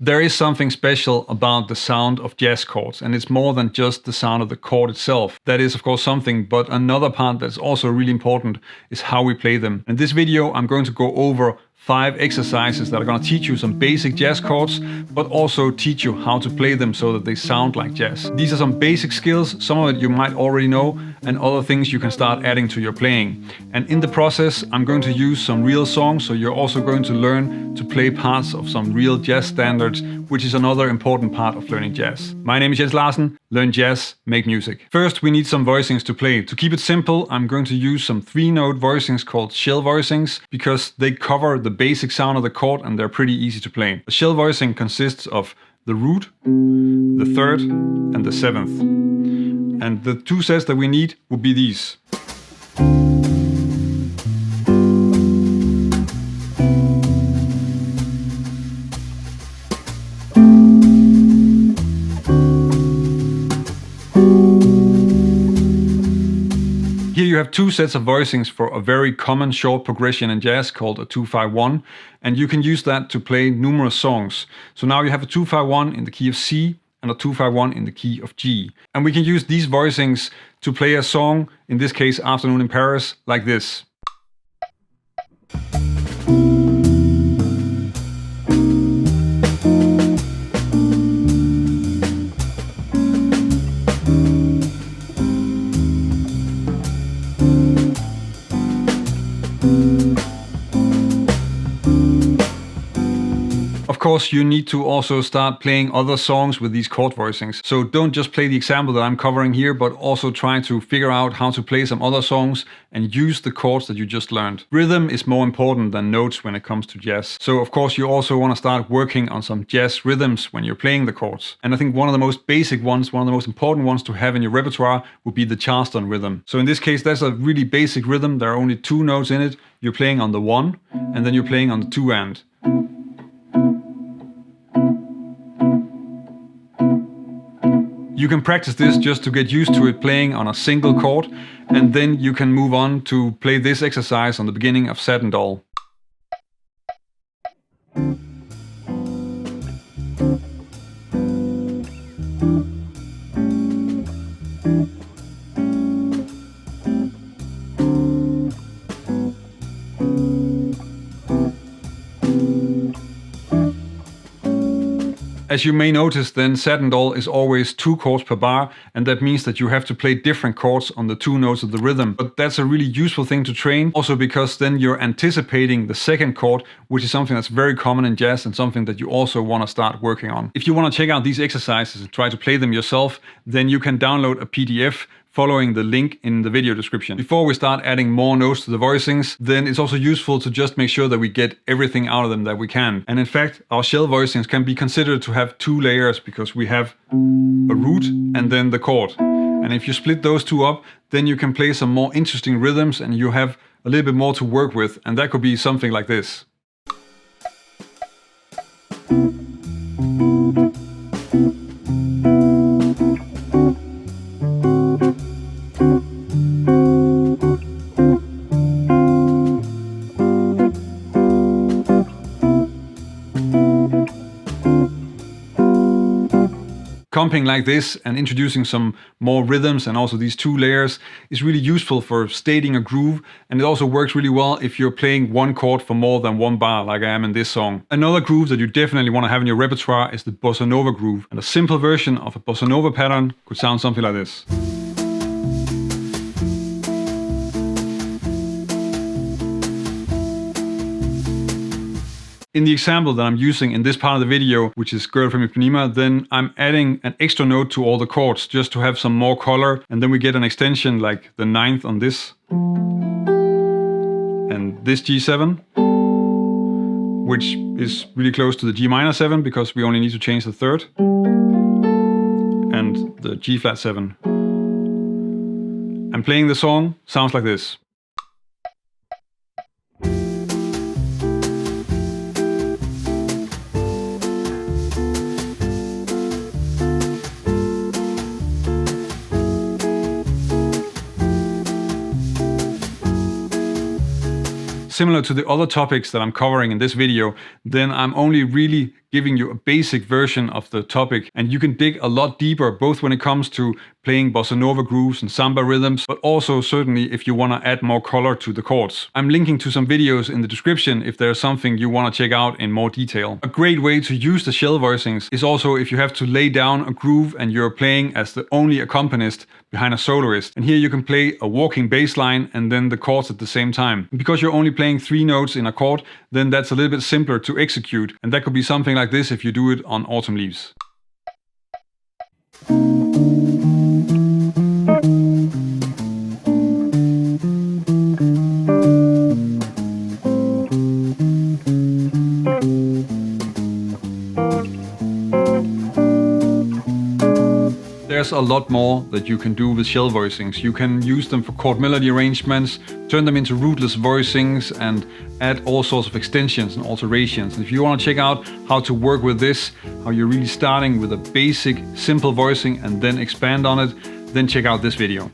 There is something special about the sound of jazz chords, and it's more than just the sound of the chord itself. That is of course something, but another part that's also really important is how we play them. In this video I'm going to go over 5 exercises that are going to teach you some basic jazz chords, but also teach you how to play them so that they sound like jazz. These are some basic skills, some of it you might already know, and other things you can start adding to your playing. And in the process, I'm going to use some real songs, so you're also going to learn to play parts of some real jazz standards, which is another important part of learning jazz. My name is Jens Larsen, learn jazz, make music. First, we need some voicings to play. To keep it simple, I'm going to use some 3-note voicings called Shell-voicings, because they cover the basic sound of the chord and they're pretty easy to play. A shell voicing consists of the root, the 3rd, and the 7th. And the 2 sets that we need would be these. Here you have 2 sets of voicings for a very common short progression in jazz called a 2-5-1, and you can use that to play numerous songs. So now you have a 2-5-1 in the key of C and a 2-5-1 in the key of G. And we can use these voicings to play a song, in this case Afternoon in Paris, like this. Of course, you need to also start playing other songs with these chord voicings. So don't just play the example that I'm covering here, but also try to figure out how to play some other songs and use the chords that you just learned. Rhythm is more important than notes when it comes to jazz. So of course you also want to start working on some jazz rhythms when you're playing the chords. And I think one of the most basic ones, one of the most important ones to have in your repertoire would be the Charleston rhythm. So in this case, that's a really basic rhythm. There are only 2 notes in it. You're playing on the 1 and then you're playing on the 2 and. You can practice this just to get used to it playing on a single chord, and then you can move on to play this exercise on the beginning of Satin. As you may notice, then Satin is always 2 chords per bar, and that means that you have to play different chords on the 2 notes of the rhythm. But that's a really useful thing to train, also because then you're anticipating the 2nd chord, which is something that's very common in jazz and something that you also want to start working on. If you want to check out these exercises and try to play them yourself, then you can download a PDF following the link in the video description. Before we start adding more notes to the voicings, then it's also useful to just make sure that we get everything out of them that we can. And in fact, our shell voicings can be considered to have 2 layers, because we have a root and then the chord. And if you split those 2 up, then you can play some more interesting rhythms and you have a little bit more to work with. And that could be something like this. Comping like this and introducing some more rhythms and also these 2 layers is really useful for stating a groove, and it also works really well if you're playing 1 chord for more than 1 bar like I am in this song. Another groove that you definitely want to have in your repertoire is the Bossa Nova groove, and a simple version of a Bossa Nova pattern could sound something like this. In the example that I'm using in this part of the video, which is Girl from Ipanema, then I'm adding an extra note to all the chords just to have some more color, and then we get an extension like the 9th on this, and this G7, which is really close to the G minor 7 because we only need to change the 3rd, and the G flat 7. And playing the song sounds like this. similar to the other topics that I'm covering in this video, then I'm only really giving you a basic version of the topic, and you can dig a lot deeper, both when it comes to playing bossa nova grooves and samba rhythms, but also certainly if you want to add more color to the chords. I'm linking to some videos in the description if there's something you want to check out in more detail. A great way to use the shell voicings is also if you have to lay down a groove and you're playing as the only accompanist behind a soloist. And here you can play a walking bass line and then the chords at the same time. And because you're only playing 3 notes in a chord, then that's a little bit simpler to execute. And that could be something like this if you do it on Autumn Leaves. There's a lot more that you can do with shell voicings. You can use them for chord melody arrangements, turn them into rootless voicings, and add all sorts of extensions and alterations. And if you want to check out how to work with this, how you're really starting with a basic, simple voicing and then expand on it, then check out this video.